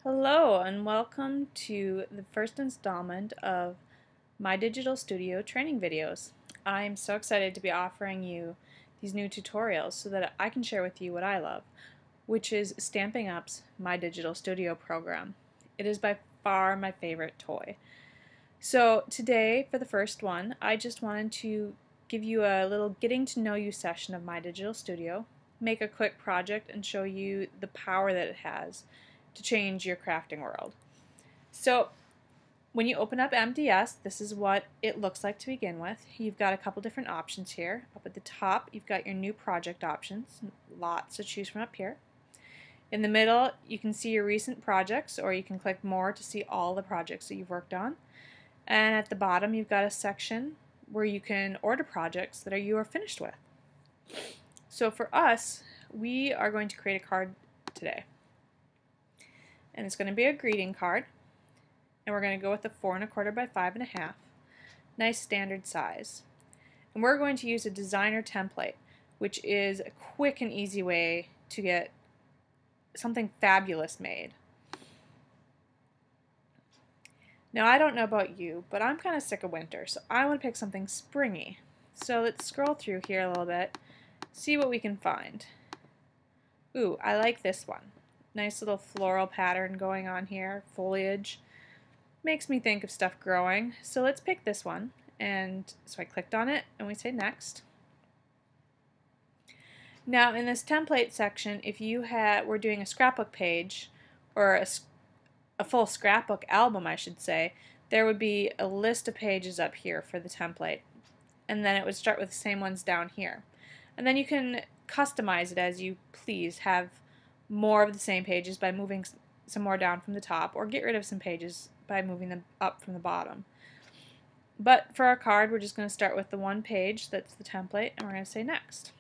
Hello and welcome to the first installment of my Digital Studio training videos. I'm so excited to be offering you these new tutorials so that I can share with you what I love, which is Stampin' Up's My Digital Studio program. It is by far my favorite toy. So today, for the first one, I just wanted to give you a little getting to know you session of My Digital Studio, make a quick project, and show you the power that it has to change your crafting world. So when you open up MDS, this is what it looks like to begin with. You've got a couple different options here. Up at the top, you've got your new project options, lots to choose from up here. In the middle, you can see your recent projects, or you can click more to see all the projects that you've worked on. And at the bottom, you've got a section where you can order projects that you are finished with. So for us, we are going to create a card today. And it's going to be a greeting card, and we're going to go with a 4 1/4 by 5 1/2, nice standard size. And we're going to use a designer template, which is a quick and easy way to get something fabulous made. Now I don't know about you, but I'm kind of sick of winter, so I want to pick something springy. So let's scroll through here a little bit, see what we can find. Ooh, I like this one. Nice little floral pattern going on here, foliage. Makes me think of stuff growing. So let's pick this one. And so I clicked on it and we say next. Now in this template section, if you were doing a scrapbook page, or a full scrapbook album I should say, there would be a list of pages up here for the template. And then it would start with the same ones down here. And then you can customize it as you please, have more of the same pages by moving some more down from the top, or get rid of some pages by moving them up from the bottom. But for our card, we're just going to start with the one page that's the template, and we're going to say next.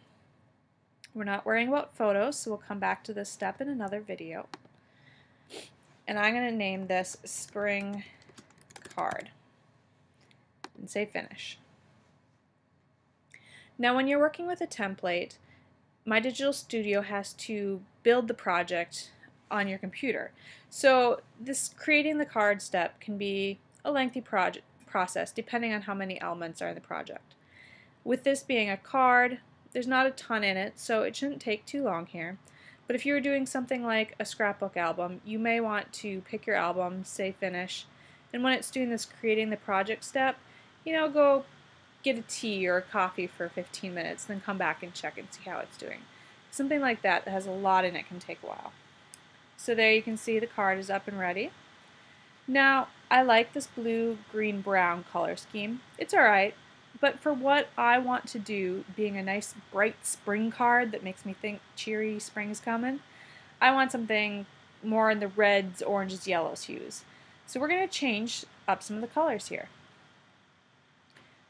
We're not worrying about photos, so we'll come back to this step in another video. And I'm going to name this Spring Card and say finish. Now when you're working with a template, My Digital Studio has to build the project on your computer. So this creating the card step can be a lengthy process depending on how many elements are in the project. With this being a card, there's not a ton in it, so it shouldn't take too long here. But if you were doing something like a scrapbook album, you may want to pick your album, say finish, and when it's doing this creating the project step, go get a tea or a coffee for 15 minutes, then come back and check and see how it's doing. Something like that has a lot in it can take a while. So there you can see the card is up and ready. Now, I like this blue, green, brown color scheme. It's alright, but for what I want to do, being a nice bright spring card that makes me think cheery spring is coming, I want something more in the reds, oranges, yellows hues. So we're going to change up some of the colors here.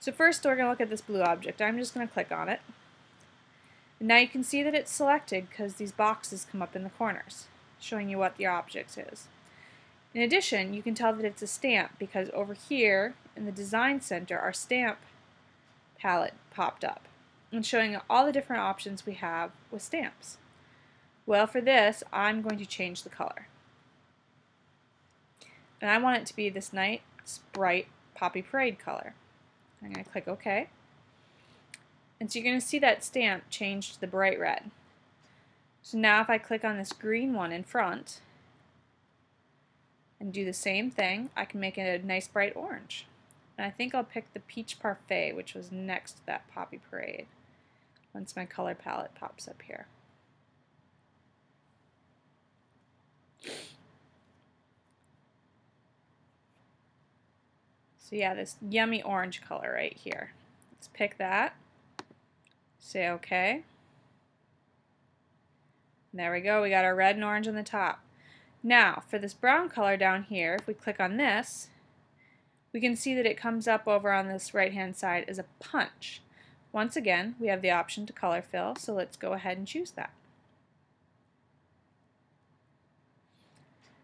So first we're going to look at this blue object. I'm just going to click on it. And now you can see that it's selected because these boxes come up in the corners, showing you what the object is. In addition, you can tell that it's a stamp because over here in the Design Center, our stamp palette popped up and showing all the different options we have with stamps. Well, for this, I'm going to change the color. And I want it to be this nice, bright Poppy Parade color. I'm going to click OK. And so you're going to see that stamp change to the bright red. So now if I click on this green one in front and do the same thing, I can make it a nice bright orange. And I think I'll pick the Peach Parfait, which was next to that Poppy Parade, once my color palette pops up here. So yeah, this yummy orange color right here. Let's pick that. Say OK. And there we go, we got our red and orange on the top. Now, for this brown color down here, if we click on this, we can see that it comes up over on this right-hand side as a punch. Once again, we have the option to color fill, so let's go ahead and choose that.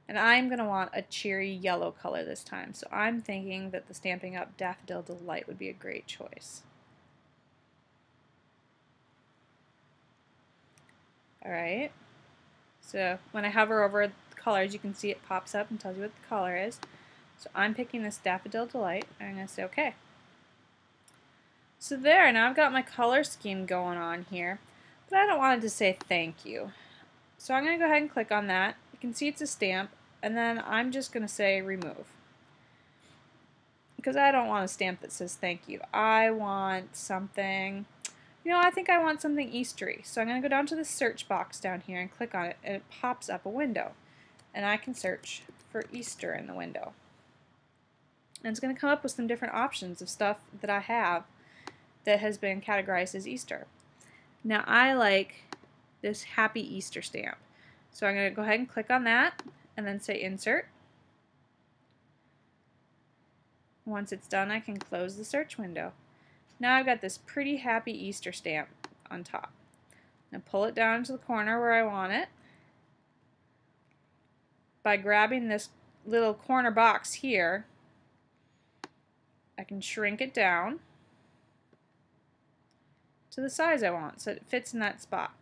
And I'm going to want a cheery yellow color this time, so I'm thinking that the Stampin' Up! Daffodil Delight would be a great choice. Alright. So when I hover over the colors, you can see it pops up and tells you what the color is. So I'm picking this Daffodil Delight, and I'm going to say OK. So there, now I've got my color scheme going on here, but I don't want it to say thank you. So I'm going to go ahead and click on that. You can see it's a stamp, and then I'm just going to say remove. Because I don't want a stamp that says thank you. I want something, I think I want something Eastery. So I'm going to go down to the search box down here and click on it, and it pops up a window. And I can search for Easter in the window. And it's going to come up with some different options of stuff that I have that has been categorized as Easter. Now I like this Happy Easter stamp. So I'm going to go ahead and click on that and then say insert. Once it's done, I can close the search window. Now I've got this pretty Happy Easter stamp on top. Now pull it down to the corner where I want it. By grabbing this little corner box here, I can shrink it down to the size I want so it fits in that spot.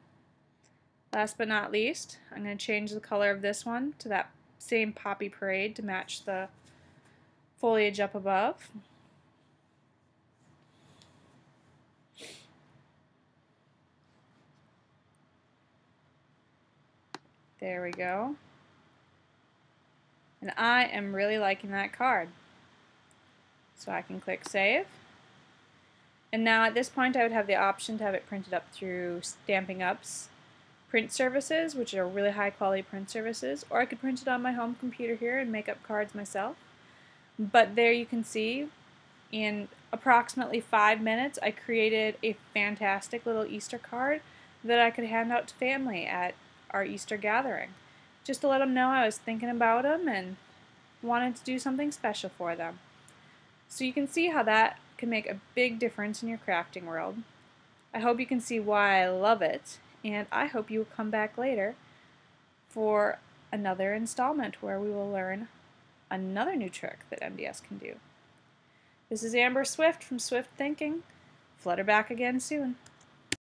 Last but not least, I'm going to change the color of this one to that same Poppy Parade to match the foliage up above. There we go. And I am really liking that card. So I can click save. And now at this point I would have the option to have it printed up through Stampin' Up's print services, which are really high quality print services, or I could print it on my home computer here and make up cards myself. But there you can see, in approximately 5 minutes, I created a fantastic little Easter card that I could hand out to family at our Easter gathering, just to let them know I was thinking about them and wanted to do something special for them. So you can see how that can make a big difference in your crafting world. I hope you can see why I love it, and I hope you will come back later for another installment where we will learn another new trick that MDS can do. This is Amber Swift from Swift Thinking. Flutter back again soon.